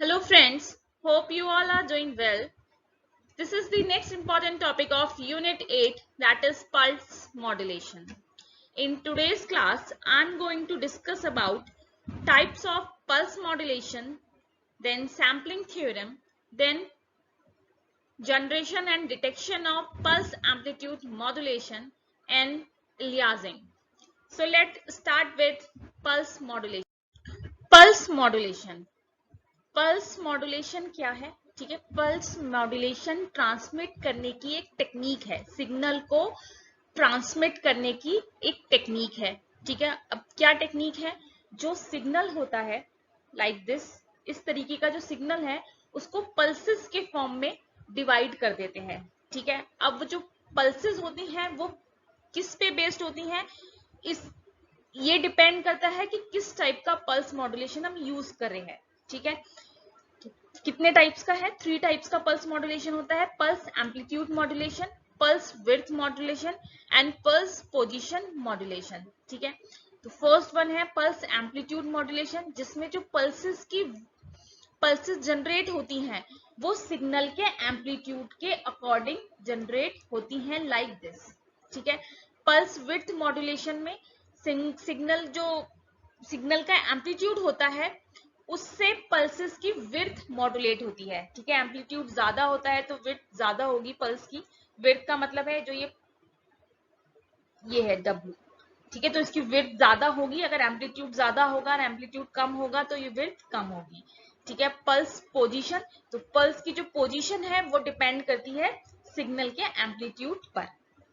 Hello friends, hope you all are doing well. This is the next important topic of Unit 8, that is pulse modulation. In today's class, I am going to discuss about types of pulse modulation, then sampling theorem, then generation and detection of pulse amplitude modulation and aliasing. So let's start with pulse modulation. Pulse modulation. Pulse modulation क्या है? ठीक है, pulse modulation transmit करने की एक technique है, signal को transmit करने की एक टेक्निक है। ठीक है, अब क्या टेक्निक है? जो सिग्नल होता है लाइक दिस, इस तरीके का जो सिग्नल है उसको पल्सेस के फॉर्म में डिवाइड कर देते हैं। ठीक है, अब जो पल्सेस होती हैं वो किस पे बेस्ड होती हैं? ये डिपेंड करता है कि किस टाइप का पल्स मॉड्यूलेशन हम यूज कर रहे हैं। ठीक है, कितने टाइप्स का है? 3 टाइप्स का पल्स मॉड्यूलेशन होता है। Pulse amplitude modulation, pulse width modulation and pulse position modulation. ठीक है, तो फर्स्ट वन है पल्स एम्पलीट्यूड मॉड्यूलेशन, जिसमें जो पल्सेस जनरेट होती हैं वो सिग्नल के एम्पलीट्यूड के अकॉर्डिंग जनरेट होती हैं लाइक दिस। ठीक है, पल्स विड्थ मॉड्यूलेशन में सिग्नल का एम्पलीट्यूड होता है उससे पल्सेस की विड्थ मॉड्यूलेट होती है। ठीक है, एम्पलीट्यूड ज्यादा होता है तो विड्थ ज्यादा होगी पल्स की। विड्थ का मतलब है जो ये है W। ठीक है, तो इसकी विड्थ ज्यादा होगी। अगर एम्पलीट्यूड ज्यादा होगा और एम्पलीट्यूड कम होगा तो ये विड्थ कम होगी। ठीक है, पल्स पोजीशन, तो पल्स की जो पोजीशन है वो डिपेंड करती है सिग्नल के एम्पलीट्यूड पर।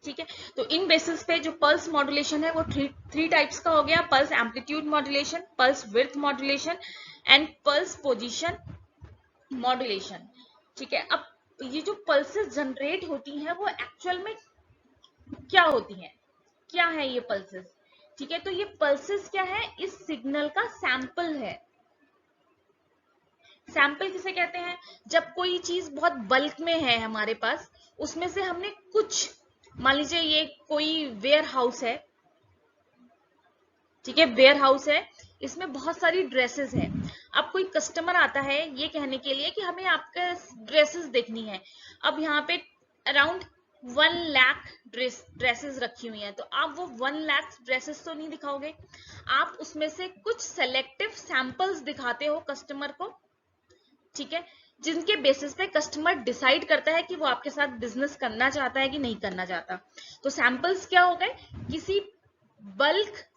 ठीक है, तो इन बेसिस पे जो पल्स मॉड्यूलेशन है वो थ्री टाइप्स का हो गया। Pulse amplitude modulation, pulse width modulation and pulse position modulation. ठीक है, अब ये जो पल्सेस जनरेट होती हैं वो एक्चुअल में क्या होती हैं? क्या है ये पल्सेस? ठीक है, तो ये पल्सेस क्या है? इस सिग्नल का सैंपल है। सैंपल किसे कहते हैं? जब कोई चीज बहुत बल्क में है हमारे पास, उसमें से हमने कुछ, मान लीजिए ये कोई वेयर हाउस है। ठीक है, वेयर हाउस है, इसमें बहुत सारी ड्रेसेस है। अब कोई कस्टमर आता है ये कहने के लिए कि हमें आपका ड्रेसेस देखनी है। अब यहाँ पे अराउंड 1 लाख ड्रेसेस रखी हुई हैं, तो आप वो 1 लाख ड्रेसेस तो नहीं दिखाओगे, आप उसमें से कुछ सेलेक्टिव सैंपल्स दिखाते हो कस्टमर को। ठीक है, जिनके बेसिस पे कस्टमर डिसाइड करता है कि वो आपके साथ बिजनेस करना चाहता है कि नहीं करना चाहता। तो सैंपल्स क्या हो गए? किसी बल्क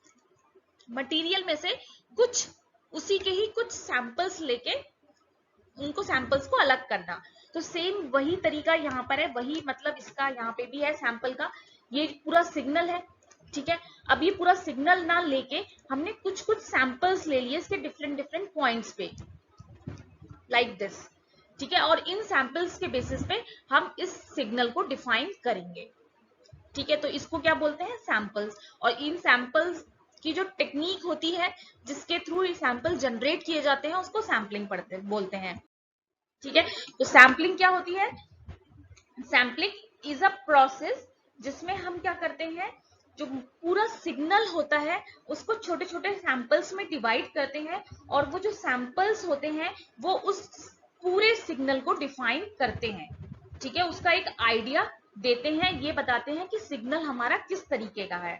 मटेरियल में से कुछ, उसी के ही कुछ सैंपल्स लेके उनको सैंपल्स को अलग करना। तो सेम वही तरीका यहाँ पर है, वही मतलब इसका यहाँ पे भी है सैंपल का। ये पूरा सिग्नल है। ठीक है, अब ये पूरा सिग्नल ना लेके हमने कुछ कुछ सैंपल्स ले लिए इसके डिफरेंट डिफरेंट पॉइंट्स पे लाइक दिस। ठीक है, और इन सैंपल्स के बेसिस पे हम इस सिग्नल को डिफाइन करेंगे। ठीक है, तो इसको क्या बोलते हैं? सैंपल्स। और इन सैंपल्स की जो टेक्निक होती है जिसके थ्रू ये सैंपल जनरेट किए जाते हैं उसको सैम्पलिंग बोलते हैं। ठीक है, तो सैम्पलिंग क्या होती है? सैम्पलिंग इज अ प्रोसेस जिसमें हम क्या करते हैं, जो पूरा सिग्नल होता है उसको छोटे छोटे सैंपल्स में डिवाइड करते हैं, और वो जो सैंपल्स होते हैं वो उस पूरे सिग्नल को डिफाइन करते हैं। ठीक है, उसका एक आइडिया देते हैं, ये बताते हैं कि सिग्नल हमारा किस तरीके का है।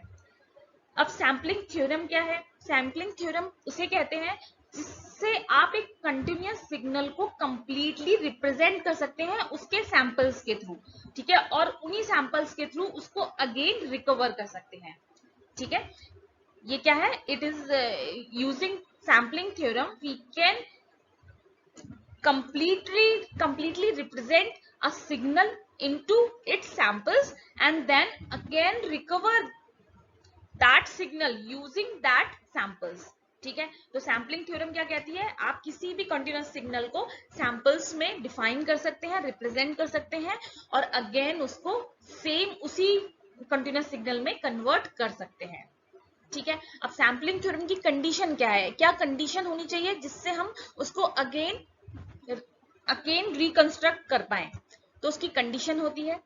अब सैम्पलिंग थ्योरम क्या है? सैम्पलिंग थ्योरम उसे कहते हैं जिससे आप एक कंटिन्यूअस सिग्नल को कंप्लीटली रिप्रेजेंट कर सकते हैं उसके सैंपल्स के थ्रू। ठीक है, और उन्हीं सैंपल्स के थ्रू उसको अगेन रिकवर कर सकते हैं। ठीक है, ये क्या है? It is using sampling theorem we can completely represent a signal into its samples and then again recover that signal using that samples। ठीक है, तो सैम्पलिंग थ्योरम क्या कहती है? आप किसी भी कंटिन्यूअस सिग्नल को सैंपल्स में डिफाइन कर सकते हैं, रिप्रेजेंट कर सकते हैं, और अगेन उसको सेम उसी कंटिन्यूअस सिग्नल में कन्वर्ट कर सकते हैं। ठीक है, अब सैम्पलिंग थ्योरम की कंडीशन क्या है? क्या कंडीशन होनी चाहिए जिससे हम उसको अगेन रिकंस्ट्रक्ट कर पाए? तो उसकी कंडीशन होती है,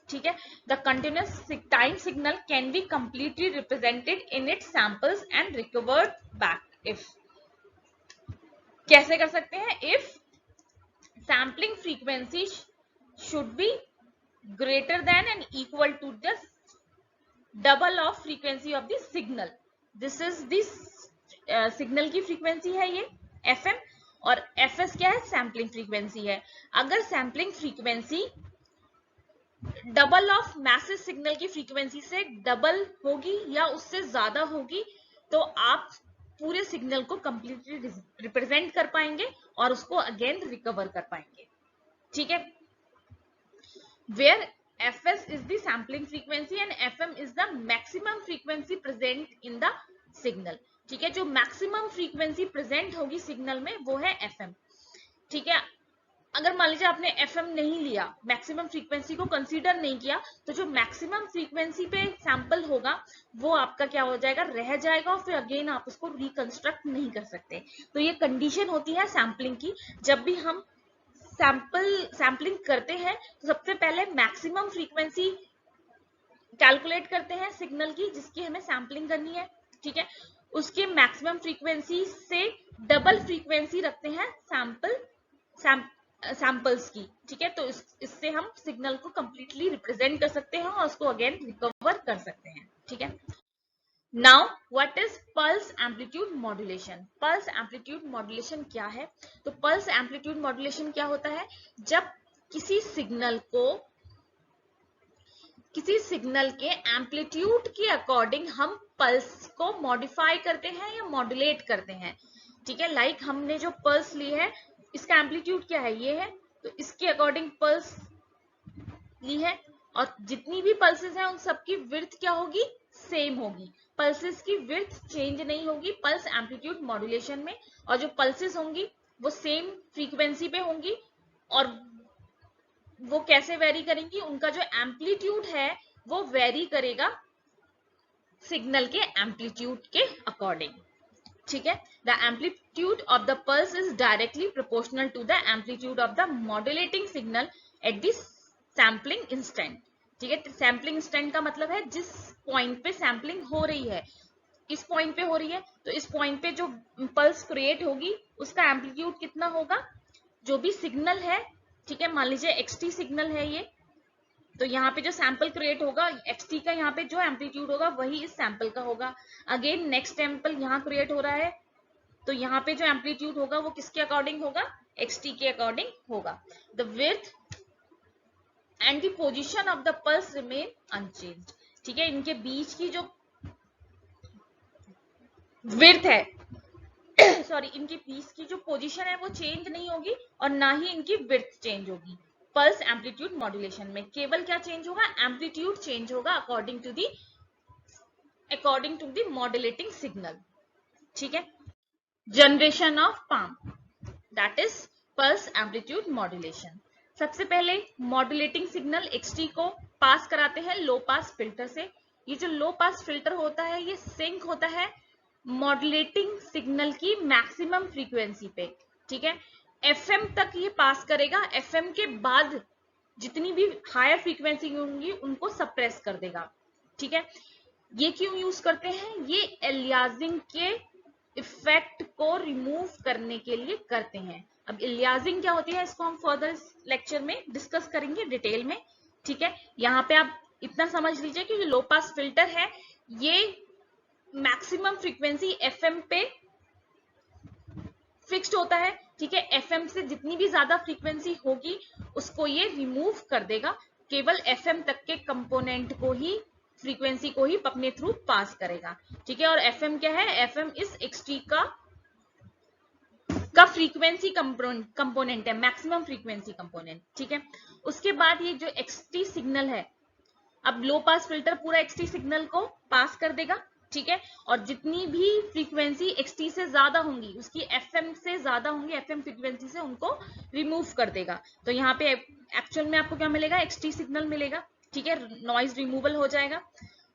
ठीक है, the continuous time signal can be completely represented in its samples and recovered back if. कैसे कर सकते हैं? If sampling frequency should be greater than and equal to the double of frequency of the signal. This is this signal की frequency है ये FM, और FS क्या है, सैम्पलिंग फ्रीक्वेंसी है। अगर sampling frequency double of message signal की frequency से डबल होगी या उससे ज्यादा होगी तो आप पूरे सिग्नल को कंप्लीटली रिप्रेजेंट कर पाएंगे और उसको अगेन रिकवर कर पाएंगे। ठीक है, where fs is the sampling frequency and fm is the maximum frequency present in the signal। ठीक है, जो मैक्सिमम फ्रीक्वेंसी प्रेजेंट होगी सिग्नल में वो है fm। ठीक है, अगर मान लीजिए आपने fm नहीं लिया, मैक्सिमम फ्रीक्वेंसी को कंसीडर नहीं किया, तो जो मैक्सिमम फ्रीक्वेंसी पे सैंपल होगा वो आपका क्या हो जाएगा, रह जाएगा, और फिर अगेन आप उसको रिकंस्ट्रक्ट नहीं कर सकते। तो ये कंडीशन होती है सैंपलिंग की। जब भी हम सैंपलिंग करते हैं तो सबसे पहले मैक्सिमम फ्रीक्वेंसी कैलकुलेट करते हैं सिग्नल की जिसकी हमें सैंपलिंग करनी है। ठीक है, उसके मैक्सिमम फ्रीक्वेंसी से डबल फ्रीक्वेंसी रखते हैं सैंपल्स की। ठीक है, तो इससे हम सिग्नल को कंप्लीटली रिप्रेजेंट कर सकते हैं और उसको अगेन रिकवर कर सकते हैं। ठीक है, now what is pulse amplitude modulation. Pulse amplitude modulation क्या है? तो पल्स एम्पलीट्यूड मॉड्यूलेशन क्या होता है, जब किसी सिग्नल के एम्पलीट्यूड के अकॉर्डिंग हम पल्स को मॉडिफाई करते हैं या मॉड्यूलेट करते हैं। ठीक है, लाइक हमने जो पल्स ली है इसका एम्पलीट्यूड क्या है, ये है, तो इसके अकॉर्डिंग पल्स ली है, और जितनी भी पल्सेस हैं उन सबकी विड्थ क्या होगी, सेम होगी। पल्सेस की विड्थ चेंज नहीं होगी पल्स एम्पलीट्यूड मॉड्यूलेशन में, और जो पल्सेस होंगी वो सेम फ्रीक्वेंसी पे होंगी, और वो कैसे वेरी करेंगी, उनका जो एम्पलीट्यूड है वो वेरी करेगा सिग्नल के एम्पलीट्यूड के अकॉर्डिंग। ठीक है, the amplitude of the pulse is directly proportional to the amplitude of the modulating signal at this sampling instant. ठीक है, सैम्पलिंग इंस्टेंट का मतलब है जिस पॉइंट पे सैम्पलिंग हो रही है, इस पॉइंट पे हो रही है, तो इस पॉइंट पे जो पल्स क्रिएट होगी उसका एम्पलीट्यूड कितना होगा, जो भी सिग्नल है। ठीक है, मान लीजिए xt सिग्नल है ये, तो यहाँ पे जो सैंपल क्रिएट होगा xt का, यहाँ पे जो एम्पलीट्यूड होगा वही इस सैंपल का होगा। अगेन नेक्स्ट सैंपल यहाँ क्रिएट हो रहा है, तो यहाँ पे जो एम्पलीट्यूड होगा वो किसके अकॉर्डिंग होगा, xt के अकॉर्डिंग होगा। The width and the position of the pulse remain unchanged. ठीक है, इनके बीच की जो विड्थ है सॉरी, इनके बीच की जो पोजीशन है वो चेंज नहीं होगी और ना ही इनकी विड्थ चेंज होगी। पल्स एम्पलीट्यूड मॉड्यूलेशन में केवल क्या चेंज होगा, एम्पलीट्यूड चेंज होगा according to the modulating signal. ठीक है, generation of PAM, that is pulse amplitude modulation. सबसे पहले मॉड्यूलेटिंग सिग्नल xt को पास कराते हैं लो पास फिल्टर से। ये जो लो पास फिल्टर होता है ये सिंक होता है मॉड्यूलेटिंग सिग्नल की मैक्सिमम फ्रीक्वेंसी पे। ठीक है, fm तक ये पास करेगा, fm के बाद जितनी भी हायर फ्रीक्वेंसी होंगी उनको सप्रेस कर देगा। ठीक है, ये क्यों यूज करते हैं, ये एलियासिंग के इफेक्ट को रिमूव करने के लिए करते हैं। अब एलियासिंग क्या होती है इसको हम फर्दर लेक्चर में डिस्कस करेंगे डिटेल में। ठीक है, यहाँ पे आप इतना समझ लीजिए कि जो लो पास फिल्टर है ये मैक्सिमम फ्रीक्वेंसी fm पे फिक्स्ड होता है। ठीक है, fm से जितनी भी ज्यादा फ्रीक्वेंसी होगी उसको ये रिमूव कर देगा, केवल fm तक के कंपोनेंट को ही, फ्रीक्वेंसी को ही अपने थ्रू पास करेगा। ठीक है, और fm क्या है, fm इस xt का फ्रीक्वेंसी कंपोनेंट है, मैक्सिमम फ्रीक्वेंसी कंपोनेंट। ठीक है, उसके बाद ये जो xt सिग्नल है, अब लो पास फिल्टर पूरा xt सिग्नल को पास कर देगा। ठीक है, और जितनी भी फ्रीक्वेंसी xt से ज्यादा होंगी उसकी fm से ज्यादा होंगी, fm फ्रीक्वेंसी से उनको रिमूव कर देगा। तो यहाँ पे एक्चुअल में आपको क्या मिलेगा, xt सिग्नल मिलेगा। ठीक है, नॉइज रिमूवल हो जाएगा।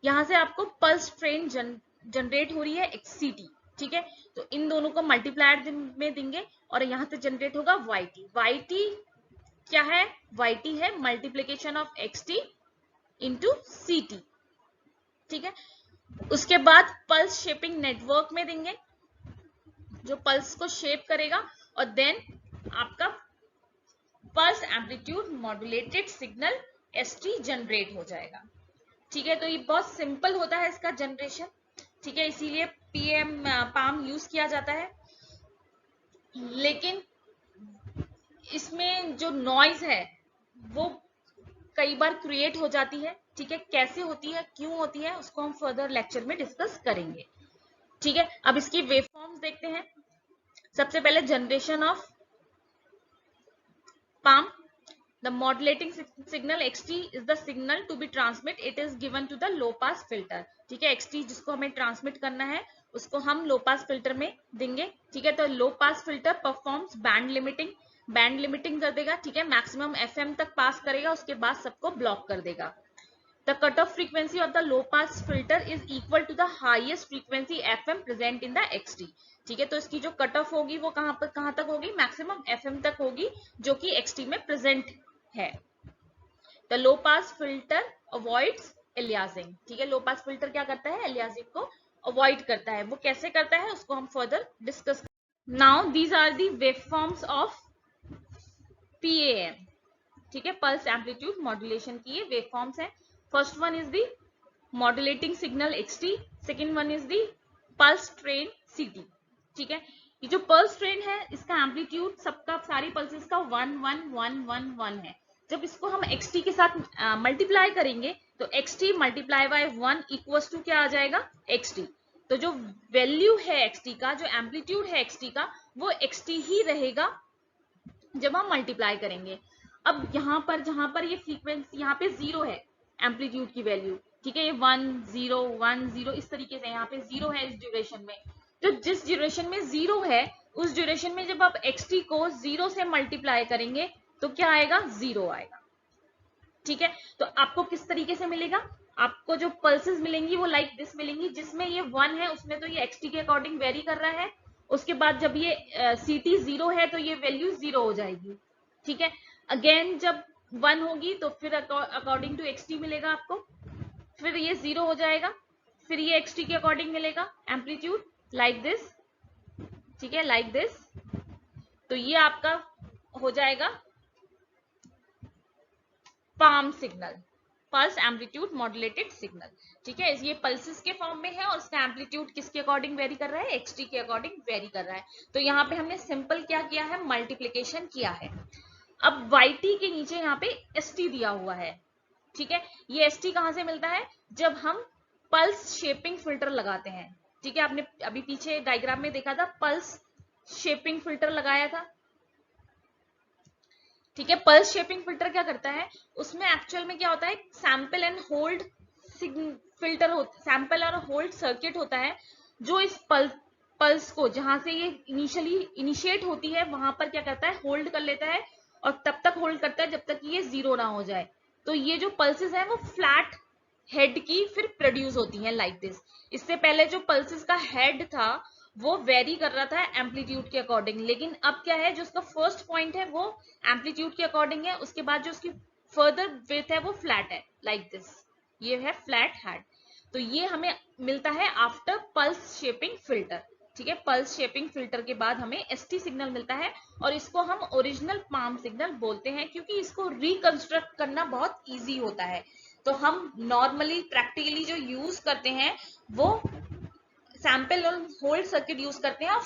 यहाँ से आपको पल्स ट्रेन जनरेट हो रही है xct। ठीक है, तो इन दोनों को मल्टीप्लायर में देंगे और यहाँ से जनरेट होगा yt। yt क्या है, yt है multiplication of xt into ct। ठीक है, उसके बाद पल्स शेपिंग नेटवर्क में देंगे जो पल्स को शेप करेगा, और देन आपका pulse amplitude modulated signal ST generate हो जाएगा। ठीक है, तो ये बहुत सिंपल होता है इसका जनरेशन। ठीक है, इसीलिए पाम यूज किया जाता है। लेकिन इसमें जो नॉइज है वो कई बार क्रिएट हो जाती है। ठीक है, कैसे होती है, क्यों होती है, उसको हम फर्दर लेक्चर में डिस्कस करेंगे। ठीक है, अब इसकी वेवफॉर्म्स देखते हैं। सबसे पहले generation of palm. The modulating signal xt is the signal to be transmit. It is given to the low pass filter. ठीक है, xt जिसको हमें ट्रांसमिट करना है उसको हम लो पास फिल्टर में देंगे। ठीक है, तो low pass filter performs band limiting कर देगा। ठीक है, मैक्सिमम FM तक पास करेगा, उसके बाद सबको ब्लॉक कर देगा। The cutoff frequency of the low pass filter is equal to the highest frequency FM present in the xt. ठीक है, तो इसकी जो कट ऑफ होगी वो कहां तक होगी, मैक्सिमम FM तक होगी, जो कि xt में प्रेजेंट है। The low pass filter avoids aliasing. ठीक है, लो पास फिल्टर क्या करता है, aliasing को अवॉइड करता है। वो कैसे करता है उसको हम further discuss. Now these are the waveforms of PAM। ठीक है, पल्स एम्पलीट्यूड मॉड्यूलेशन की ये वेवफॉर्म्स है। First one is the modulating signal XT, second one is the pulse train CT। ठीक है, ये जो पल्स ट्रेन है इसका एम्पलीट्यूड सबका सारी पल्सेस का 1 1 1 1 1 है। जब इसको हम XT के साथ मल्टीप्लाई करेंगे तो XT multiply by 1 equals to क्या आ जाएगा, XT। तो जो वैल्यू है XT का, जो एम्पलीट्यूड है XT का, वो XT ही रहेगा जब हम मल्टीप्लाई करेंगे। अब यहाँ पर जहां पर ये फ्रीक्वेंसी यहाँ पे 0 है एम्पलीट्यूड की वैल्यू। ठीक है, ये 1 0 1 0 इस तरीके से यहाँ पे 0 है इस ड्यूरेशन में। तो जिस ड्यूरेशन में 0 है उस ड्यूरेशन में जब आप XT को 0 से मल्टीप्लाई करेंगे तो क्या आएगा, 0 आएगा। ठीक है, तो आपको किस तरीके से मिलेगा, आपको जो पल्सेस मिलेंगी वो लाइक दिस मिलेंगी। जिसमें ये 1 है उसमें तो ये XT के अकॉर्डिंग वेरी कर रहा है। उसके बाद जब ये CT 0 है तो ये वैल्यू 0 हो जाएगी। ठीक है, अगेन जब 1 होगी तो फिर अकॉर्डिंग टू XT मिलेगा आपको, फिर ये 0 हो जाएगा, फिर ये XT के अकॉर्डिंग मिलेगा एम्पलीट्यूड लाइक दिस। ठीक है, लाइक दिस। तो ये आपका हो जाएगा palm signal, pulse amplitude modulated signal. ठीक है, ये पल्सेस के फॉर्म में है और इसका एम्पलीट्यूड किसके अकॉर्डिंग वेरी कर रहा है, XT के अकॉर्डिंग वेरी कर रहा है। तो यहाँ पे हमने सिंपल क्या किया है, मल्टीप्लीकेशन किया है। अब YT के नीचे यहाँ पे ST दिया हुआ है। ठीक है, ये ST कहां से मिलता है, जब हम पल्स शेपिंग फिल्टर लगाते हैं। ठीक है, आपने अभी पीछे डायग्राम में देखा था पल्स शेपिंग फिल्टर लगाया था। ठीक है, पल्स शेपिंग फिल्टर क्या करता है, उसमें एक्चुअल में क्या होता है, सैंपल एंड होल्ड फिल्टर होता, सैंपल और होल्ड सर्किट होता है, जो इस पल्स को जहां से ये इनिशिएट होती है वहां पर क्या करता है, होल्ड कर लेता है और तब तक होल्ड करता है जब तक ये 0 ना हो जाए। तो ये जो पल्सेस है वो फ्लैट हेड की फिर प्रोड्यूस होती है लाइक दिस। इससे पहले जो पल्सेस का हेड था वो वेरी कर रहा था एम्पलीट्यूड के अकॉर्डिंग, लेकिन अब क्या है, जो उसका फर्स्ट पॉइंट है वो एम्पलीट्यूड के अकॉर्डिंग है, उसके बाद जो उसकी फर्दर विड्थ है वो फ्लैट है लाइक दिस। ये है फ्लैट हेड। तो ये हमें मिलता है आफ्टर पल्स शेपिंग फिल्टर। ठीक है, पल्स शेपिंग फिल्टर के बाद हमें ST सिग्नल मिलता है और इसको हम ओरिजिनल पाम सिग्नल बोलते हैं, क्योंकि इसको रिकंस्ट्रक्ट करना बहुत इजी होता है। तो हम नॉर्मली प्रैक्टिकली जो यूज करते हैं वो सैंपल और होल्ड सर्किट यूज करते हैं और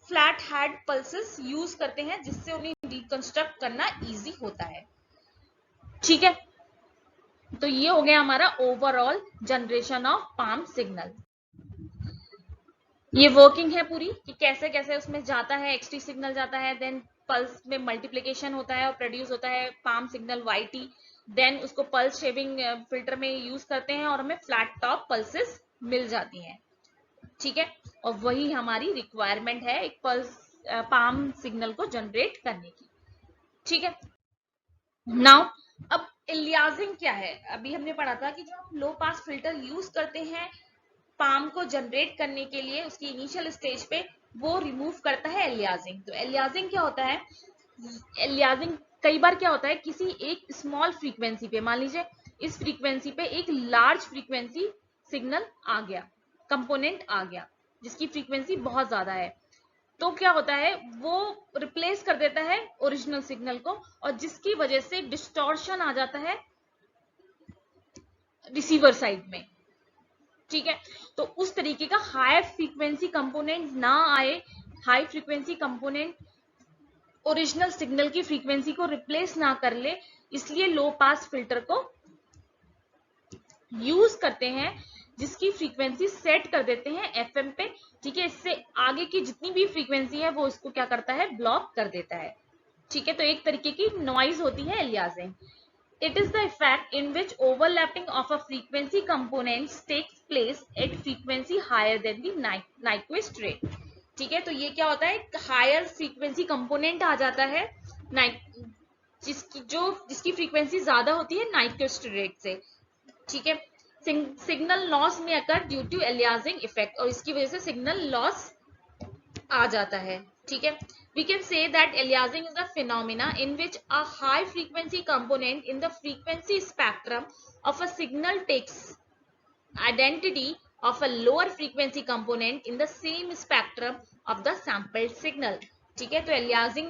फ्लैट हेड पल्सेस यूज करते हैं, जिससे उन्हें रिकंस्ट्रक्ट करना इजी होता है। ठीक है, तो ये हो गया हमारा overall generation of palm signal. ये वर्किंग है पूरी कि कैसे कैसे उसमें जाता है, XT सिग्नल जाता है, देन पल्स में मल्टीप्लिकेशन होता है और प्रोड्यूस होता है पाम सिग्नल YT, देन उसको पल्स शेपिंग फिल्टर में यूज करते हैं और हमें फ्लैट टॉप पल्सेस मिल जाती हैं। ठीक है, और वही हमारी रिक्वायरमेंट है एक पल्स पाम सिग्नल को जनरेट करने की। ठीक है, नाउ अब एलियासिंग क्या है, अभी हमने पढ़ा था कि जो हम लो पास फिल्टर यूज करते हैं पाम को जनरेट करने के लिए उसकी इनिशियल स्टेज पे, वो रिमूव करता है एलियासिंग। तो एलियासिंग क्या होता है, एलियासिंग कई बार क्या होता है, किसी एक स्मॉल फ्रीक्वेंसी पे, मान लीजिए इस फ्रीक्वेंसी पे एक लार्ज फ्रीक्वेंसी सिग्नल आ गया, कंपोनेंट आ गया जिसकी फ्रीक्वेंसी बहुत ज्यादा है, तो क्या होता है, वो रिप्लेस कर देता है ओरिजिनल सिग्नल को, और जिसकी वजह से डिस्टॉर्शन आ जाता है रिसीवर साइड में। ठीक है, तो उस तरीके का हाई फ्रीक्वेंसी कंपोनेंट ना आए, high frequency component original signal की फ्रीक्वेंसी को रिप्लेस ना कर ले, इसलिए लो पास फिल्टर को यूज करते हैं, जिसकी फ्रीक्वेंसी सेट कर देते हैं एफएम पे। ठीक है, इससे आगे की जितनी भी फ्रीक्वेंसी है वो इसको क्या करता है, ब्लॉक कर देता है। ठीक है, तो एक तरीके की नॉइज होती है aliasing. It is the effect in which overlapping of a frequency components takes place at frequency higher than the Nyquist rate. ठीक है, तो ये क्या होता है, हायर फ्रीक्वेंसी कंपोनेंट आ जाता है जिसकी फ्रीक्वेंसी ज्यादा होती है नाइक्विस्ट रेट से। ठीक है, सिग्नल लॉस में occur due to aliasing effect, और इसकी वजह से सिग्नल लॉस आ जाता है। ठीक है, we can say that aliasing is a phenomena in which a high frequency component in the frequency spectrum of a signal takes identity of a lower frequency component in the same spectrum of the sampled signal. ठीक है, तो aliasing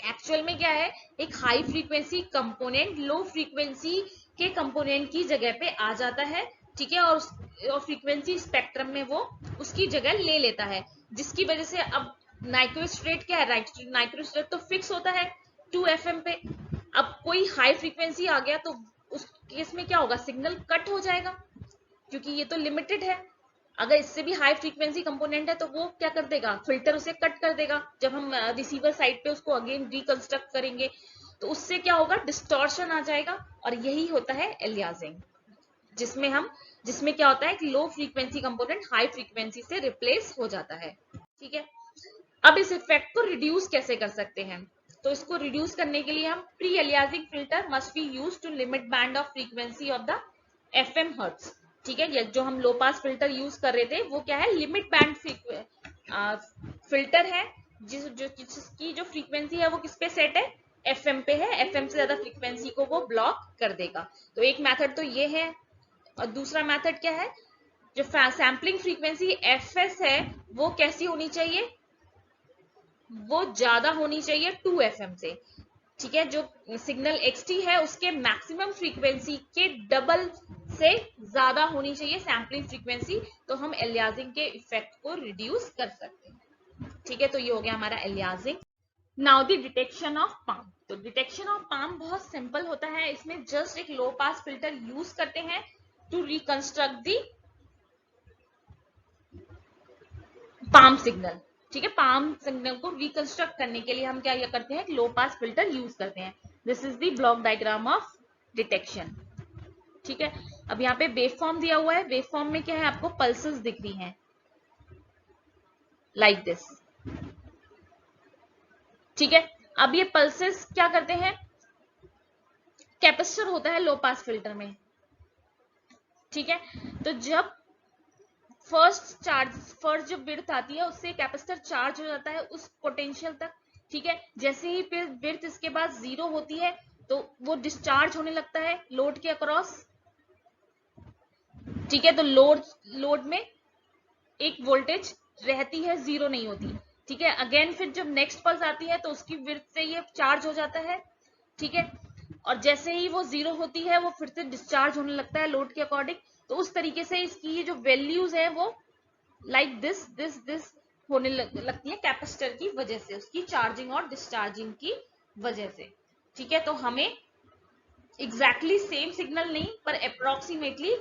actual में क्या है, एक high frequency component low frequency के component की जगह पे आ जाता है। ठीक है, और फ्रीक्वेंसी स्पेक्ट्रम में वो उसकी जगह ले लेता है, जिसकी वजह से अब नाइक्विस्ट रेट क्या है, नाइक्विस्ट रेट तो फिक्स होता है 2 FM पे। अब कोई हाई फ्रीक्वेंसी आ गया तो उस केस में क्या होगा, सिग्नल कट हो जाएगा, क्योंकि ये तो लिमिटेड है। अगर इससे भी हाई फ्रीक्वेंसी कंपोनेंट है तो वो क्या कर देगा, फिल्टर उसे कट कर देगा। जब हम रिसीवर साइड पे उसको अगेन रिकंस्ट्रक्ट करेंगे तो उससे क्या होगा, डिस्टॉर्शन आ जाएगा, और यही होता है एलियासिंग, जिसमें क्या होता है कि low frequency component high frequency से रिप्लेस हो जाता है। ठीक है, अब इस इफेक्ट को रिड्यूस कैसे कर सकते हैं, तो इसको रिड्यूस करने के लिए हम pre aliasing filter must be used to limit band of frequency of the FM hertz. ठीक है, जो हम लो पास फिल्टर यूज कर रहे थे वो क्या है, लिमिट बैंड फिल्टर है, जिसकी जो फ्रीक्वेंसी है वो किस पे सेट है, एफएम पे है। एफएम से ज्यादा फ्रीक्वेंसी को वो ब्लॉक कर देगा। तो एक मेथड तो ये है, और दूसरा मेथड क्या है, जो सैम्पलिंग फ्रीक्वेंसी एफएस है वो कैसी होनी चाहिए, वो ज्यादा होनी चाहिए 2 FM से। ठीक है, जो सिग्नल XT है उसके मैक्सिमम फ्रीक्वेंसी के डबल से ज्यादा होनी चाहिए सैम्पलिंग फ्रीक्वेंसी, तो हम एलियासिंग के इफेक्ट को रिड्यूस कर सकते हैं। ठीक है, तो ये हो गया हमारा aliasing. Now the detection of palm. तो डिटेक्शन ऑफ पाम बहुत सिंपल होता है, इसमें जस्ट एक लो पास फिल्टर यूज करते हैं to reconstruct the PAM signal. ठीक है, पाम सिग्नल को रिकंस्ट्रक्ट करने के लिए हम क्या करते हैं, लो पास फिल्टर यूज करते हैं। This is the block diagram of detection. ठीक है, अब यहाँ पे वेव फॉर्म दिया हुआ है, वेव फॉर्म में क्या है, आपको पल्सेस दिख रही हैं लाइक दिस। ठीक है, अब ये पल्सेस क्या करते हैं, कैपेसिटर होता है लो पास फिल्टर में। ठीक है, तो जब फर्स्ट जब विड्थ आती है उससे कैपेसिटर चार्ज हो जाता है उस पोटेंशियल तक। ठीक है, जैसे ही फिर विड्थ इसके बाद 0 होती है तो वो डिस्चार्ज होने लगता है लोड के अक्रॉस। ठीक है, तो लोड में एक वोल्टेज रहती है, 0 नहीं होती। ठीक है, अगेन फिर जब नेक्स्ट पल्स आती है तो उसकी विड्थ से ये चार्ज हो जाता है। ठीक है, और जैसे ही वो 0 होती है वो फिर से डिस्चार्ज होने लगता है लोड के अकॉर्डिंग। तो उस तरीके से इसकी जो वैल्यूज है वो लाइक दिस होने लगती है कैपेसिटर की वजह से, उसकी चार्जिंग और डिस्चार्जिंग की वजह से। ठीक है, तो हमें एग्जैक्टली सेम सिग्नल नहीं पर अप्रोक्सीमेटली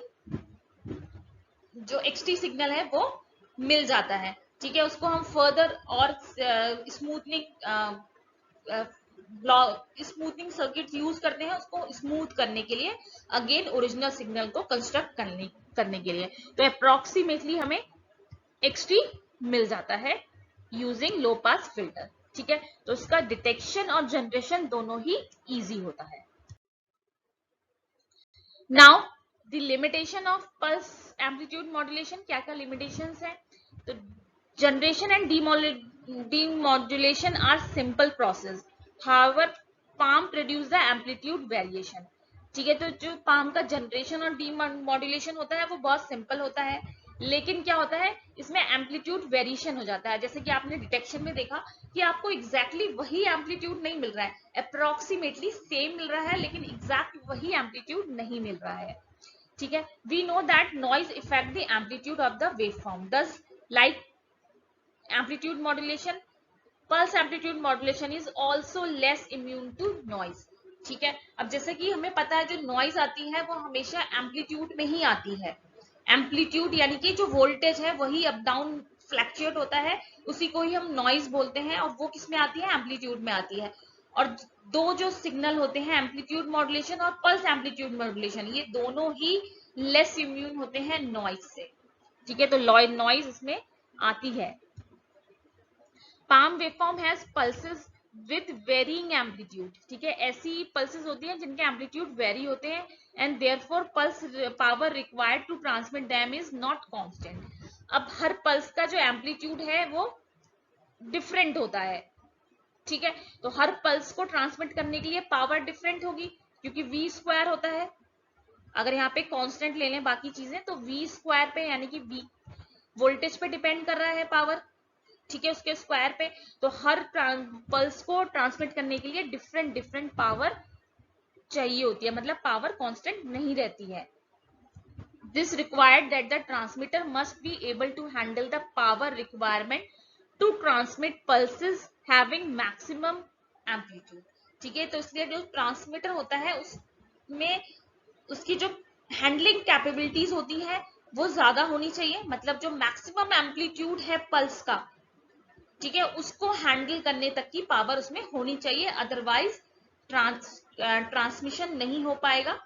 जो XT सिग्नल है वो मिल जाता है। ठीक है, उसको हम फर्दर और स्मूथनिंग सर्किट यूज करते हैं उसको स्मूथ करने के लिए, अगेन ओरिजिनल सिग्नल को कंस्ट्रक्ट करने के लिए। तो अप्रोक्सीमेटली हमें XT मिल जाता है यूजिंग लो पास फिल्टर। ठीक है, तो इसका डिटेक्शन और जनरेशन दोनों ही इजी होता है। Now the limitation of pulse amplitude modulation, क्या क्या लिमिटेशंस हैं, तो generation and demodulation are simple process, however PAM produce the amplitude variation. ठीक है, तो जो पाम का जनरेशन और डीमॉड्यूलेशन होता है वो बहुत सिंपल होता है। लेकिन क्या होता है इसमें एम्पलीट्यूड वेरिएशन हो जाता है। जैसे कि आपने डिटेक्शन में देखा कि आपको एग्जैक्टली वही एम्पलीट्यूड नहीं मिल रहा है, अप्रोक्सीमेटली सेम मिल रहा है लेकिन एग्जैक्ट वही एम्पलीट्यूड नहीं मिल रहा है। ठीक है, we know that noise effect the amplitude of the waveform does like amplitude modulation. Pulse amplitude modulation is also less immune to noise. ठीक है, अब जैसे कि हमें पता है जो नॉइज आती है वो हमेशा एम्पलीट्यूड में ही आती है। एम्पलीट्यूड यानी कि जो वोल्टेज है वही अप डाउन फ्लैक्चुएट होता है, उसी को ही हम नॉइज बोलते हैं, और वो किस में आती है, एम्पलीट्यूड में आती है। और दो जो सिग्नल होते हैं एम्पलीट्यूड मॉड्यूलेशन और पल्स एम्पलीट्यूड मॉड्यूलेशन, ये दोनों ही लेस इम्यून होते हैं नॉइज से। ठीक है, तो नॉइज इसमें आती है। PAM waveform has pulses with varying amplitude. ठीक है, ऐसी पल्सेस होती हैं जिनके एम्पलीट्यूड वेरी होते हैं and therefore pulse power required to transmit them is not constant. अब हर पल्स का जो एम्पलीट्यूड है वो डिफरेंट होता है। ठीक है, तो हर पल्स को ट्रांसमिट करने के लिए पावर डिफरेंट होगी क्योंकि v स्क्वायर होता है। अगर यहाँ पे कांस्टेंट ले लें बाकी चीजें तो v स्क्वायर पे यानी कि v वोल्टेज पे डिपेंड कर रहा है पावर। ठीक है, उसके स्क्वायर पे। तो हर पल्स को ट्रांसमिट करने के लिए डिफरेंट डिफरेंट पावर चाहिए होती है, मतलब पावर कांस्टेंट नहीं रहती है। This required that the transmitter must be able to handle the power requirement to transmit pulses having maximum amplitude. ठीक है, तो इसलिए जो ट्रांसमीटर होता है उसमें उसकी जो हैंडलिंग कैपेबिलिटीज होती है वो ज्यादा होनी चाहिए, मतलब जो मैक्सिमम एम्पलीट्यूड है पल्स का, ठीक है, उसको हैंडल करने तक की पावर उसमें होनी चाहिए, अदरवाइज ट्रांसमिशन नहीं हो पाएगा,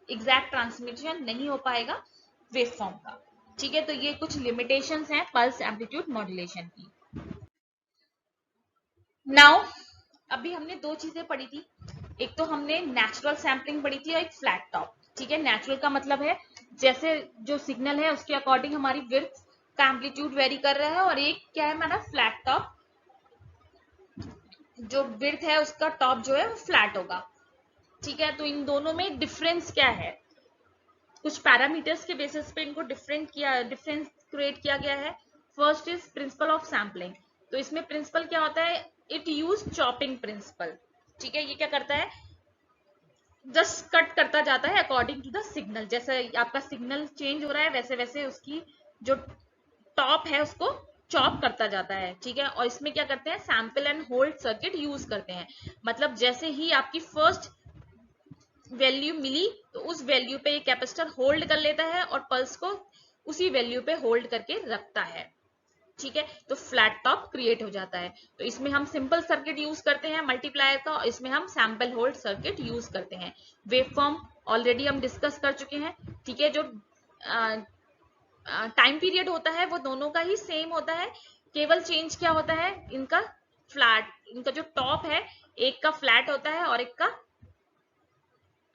एग्जैक्ट ट्रांसमिशन नहीं हो पाएगा वेवफॉर्म का। ठीक है, तो ये कुछ लिमिटेशंस हैं पल्स एम्पलीट्यूड मॉड्यूलेशन की। नाउ अभी हमने दो चीजें पढ़ी थी, एक तो हमने नेचुरल सैम्पलिंग पढ़ी थी और एक फ्लैट टॉप। ठीक है, नेचुरल का मतलब है जैसे जो सिग्नल है उसके अकॉर्डिंग हमारी विड्थ का एम्पलीट्यूड वेरी कर रहा है, और एक क्या है हमारा फ्लैट टॉप, जो विड्थ है उसका टॉप जो है वो फ्लैट होगा। ठीक है, तो इन दोनों में डिफरेंस क्या है, कुछ पैरामीटर्स के बेसिस पे इनको डिफरेंस क्रिएट किया गया है। First is principle of sampling. तो इसमें प्रिंसिपल क्या होता है, इट यूज चॉपिंग प्रिंसिपल। ठीक है, ये क्या करता है, जस्ट कट करता जाता है अकॉर्डिंग टू द सिग्नल। जैसे आपका सिग्नल चेंज हो रहा है वैसे वैसे उसकी जो टॉप है उसको चॉप करता जाता है। ठीक है, और इसमें क्या करते हैं, sample and hold circuit use करते हैं। मतलब जैसे ही आपकी फर्स्ट वैल्यू मिली तो उस वैल्यू पे ये कैपेसिटर होल्ड कर लेता है और पल्स को उसी वैल्यू पे होल्ड करके रखता है। ठीक है, तो फ्लैट टॉप क्रिएट हो जाता है। तो इसमें हम सिंपल सर्किट यूज करते हैं मल्टीप्लायर का, और इसमें हम सैंपल होल्ड सर्किट यूज करते हैं। वेवफॉर्म ऑलरेडी हम डिस्कस कर चुके हैं। ठीक है, जो टाइम पीरियड होता है वो दोनों का ही सेम होता है, केवल चेंज क्या होता है, इनका इनका जो टॉप है एक का फ्लैट होता है और एक का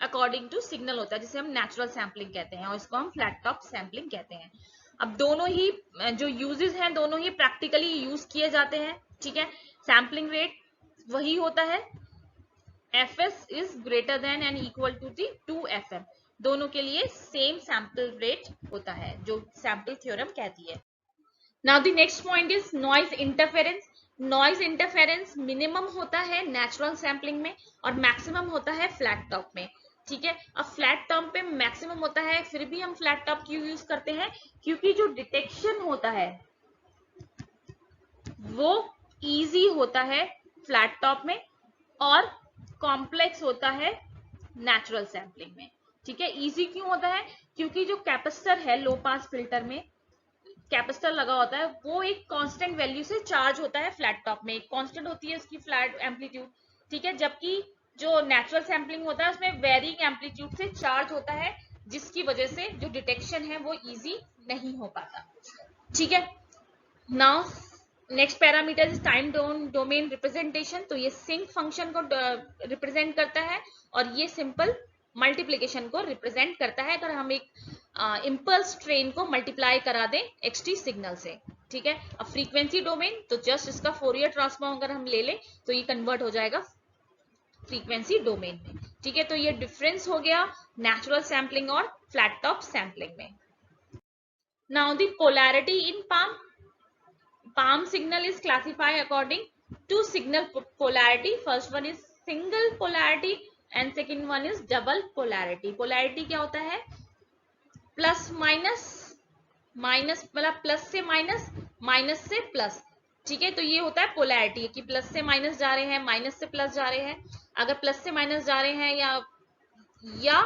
अकॉर्डिंग टू सिग्नल होता है, जिसे हम नेचुरल सैम्पलिंग कहते हैं और इसको हम फ्लैट टॉप सैम्पलिंग कहते हैं। अब दोनों ही जो यूजेस हैं दोनों ही प्रैक्टिकली यूज किए जाते हैं। ठीक है, सैम्पलिंग रेट वही होता है, fs is greater than and equal to the 2fm। दोनों के लिए सेम सैंपल रेट होता है जो सैंपल थ्योरम कहती है। Now the next point is noise interference. Noise interference minimum होता है नेचुरल सैम्पलिंग में और मैक्सिमम होता है फ्लैट टॉप में। ठीक है, अब फ्लैट टॉप पे मैक्सिमम होता है, फिर भी हम फ्लैट टॉप क्यों यूज करते हैं, क्योंकि जो डिटेक्शन होता है वो इजी होता है फ्लैट टॉप में और कॉम्प्लेक्स होता है नेचुरल सैम्पलिंग में। ठीक है, इजी क्यों होता है, क्योंकि जो कैपेसिटर है लो पास फिल्टर में कैपेसिटर लगा होता है वो एक कांस्टेंट वैल्यू से चार्ज होता है, फ्लैट टॉप में एक कांस्टेंट होती है उसकी फ्लैट एम्पलीट्यूड। ठीक है, जबकि जो नेचुरल सैम्पलिंग होता है उसमें वेरिंग एम्पलीट्यूड से चार्ज होता है, जिसकी वजह से जो डिटेक्शन है वो इजी नहीं हो पाता। ठीक है, now next parameter is time domain representation. तो ये सिंक फंक्शन को रिप्रेजेंट करता है और ये सिंपल मल्टीप्लीकेशन को रिप्रेजेंट करता है अगर हम एक इम्पल्स ट्रेन को मल्टीप्लाई करा दें xt सिग्नल से। ठीक है, अब फ्रीक्वेंसी डोमेन तो जस्ट इसका फोरियर ट्रांसफॉर्म अगर हम ले लें तो ये कन्वर्ट हो जाएगा फ्रीक्वेंसी डोमेन में। ठीक है, तो ये डिफरेंस हो गया नेचुरल सैम्पलिंग और फ्लैट टॉप सैम्पलिंग में। Now the polarity in palm signal is classified according to signal polarity. First one is single polarity and second one is double polarity. Polarity क्या होता है? प्लस माइनस, माइनस मतलब plus से minus, minus से plus, ठीक है। तो ये होता है पोलैरिटी कि प्लस से माइनस जा रहे हैं, माइनस से प्लस जा रहे हैं। अगर प्लस से माइनस जा रहे हैं या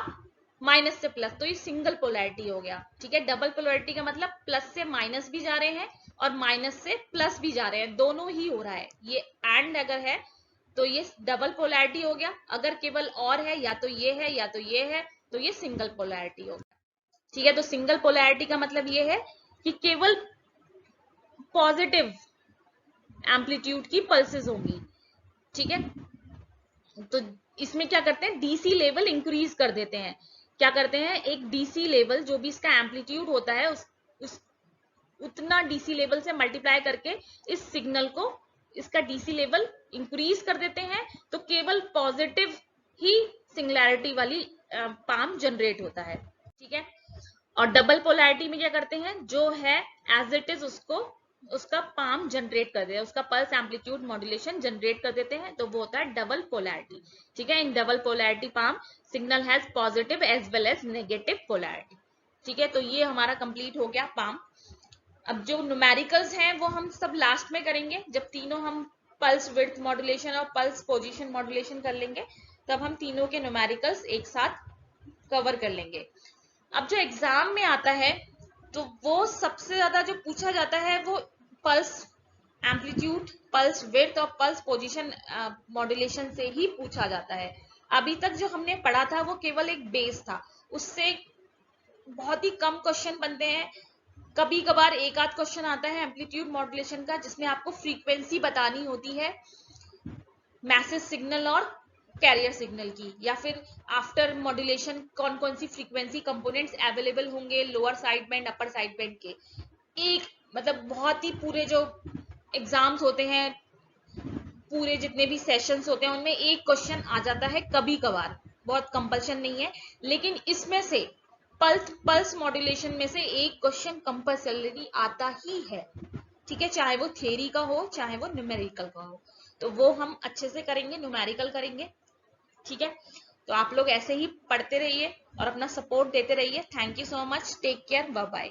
माइनस से प्लस, तो ये सिंगल पोलैरिटी हो गया, ठीक है। डबल पोलैरिटी का मतलब प्लस से माइनस भी जा रहे हैं और माइनस से प्लस भी जा रहे हैं, दोनों ही हो रहा है। ये एंड अगर है तो ये डबल पोलैरिटी हो गया, अगर केवल और है या तो ये है या तो ये है तो ये सिंगल पोलैरिटी हो गया, ठीक है। तो सिंगल पोलैरिटी का मतलब ये है कि केवल पॉजिटिव एम्पलीट्यूड की पल्सेस होंगी, ठीक है। तो इसमें क्या करते हैं, डीसी लेवल इंक्रीज कर देते हैं। क्या करते हैं, एक डीसी लेवल जो भी इसका एम्पलीट्यूड होता है उस उतना डीसी लेवल से मल्टीप्लाई करके इस सिग्नल को, इसका डीसी लेवल इंक्रीज कर देते हैं, तो केवल पॉजिटिव ही सिंगुलैरिटी वाली पाम जनरेट होता है, ठीक है। और डबल पोलैरिटी में क्या करते हैं, जो है एज इट इज उसका पाम जनरेट कर देते हैं, उसका पल्स एम्पलीट्यूड मॉड्यूलेशन जनरेट कर देते हैं, तो वो होता है डबल पोलैरिटी, ठीक है। In double polarity PAM signal has positive as well as negative polarity, ठीक है। तो ये हमारा कंप्लीट हो गया पाम। अब जो न्यूमेरिकल्स हैं वो हम सब लास्ट में करेंगे, जब तीनों हम पल्स विड्थ मॉड्यूलेशन और पल्स पोजीशन मॉड्यूलेशन कर लेंगे, तब हम तीनों के न्यूमेरिकल्स एक साथ कवर कर लेंगे। अब जो एग्जाम में आता है तो वो सबसे ज्यादा जो पूछा जाता है वो पल्स एम्पलीट्यूड, पल्स विड्थ और पल्स पोजीशन मॉड्यूलेशन से ही पूछा जाता है। अभी तक जो हमने पढ़ा था वो केवल एक बेस था, उससे बहुत ही कम क्वेश्चन बनते हैं। कभी कभार एक आध क्वेश्चन आता है एम्पलीट्यूड मॉड्यूलेशन का, जिसमें आपको फ्रीक्वेंसी बतानी होती है मैसेज सिग्नल और कैरियर सिग्नल की, या फिर आफ्टर मॉड्यूलेशन कौन कौन सी फ्रीक्वेंसी कंपोनेंट्स अवेलेबल होंगे lower side band upper side band के। एक मतलब बहुत ही पूरे जो एग्जाम्स होते हैं, पूरे जितने भी सेशंस होते हैं, उनमें एक क्वेश्चन आ जाता है कभी कभार, बहुत कंपल्शन नहीं है। लेकिन इसमें से पल्स मॉड्यूलेशन में से एक क्वेश्चन कंपल्सरी आता ही है, ठीक है, चाहे वो थ्योरी का हो चाहे वो न्यूमेरिकल का हो। तो वो हम अच्छे से करेंगे, न्यूमेरिकल करेंगे, ठीक है। तो आप लोग ऐसे ही पढ़ते रहिए और अपना सपोर्ट देते रहिए। Thank you so much, take care, bye bye.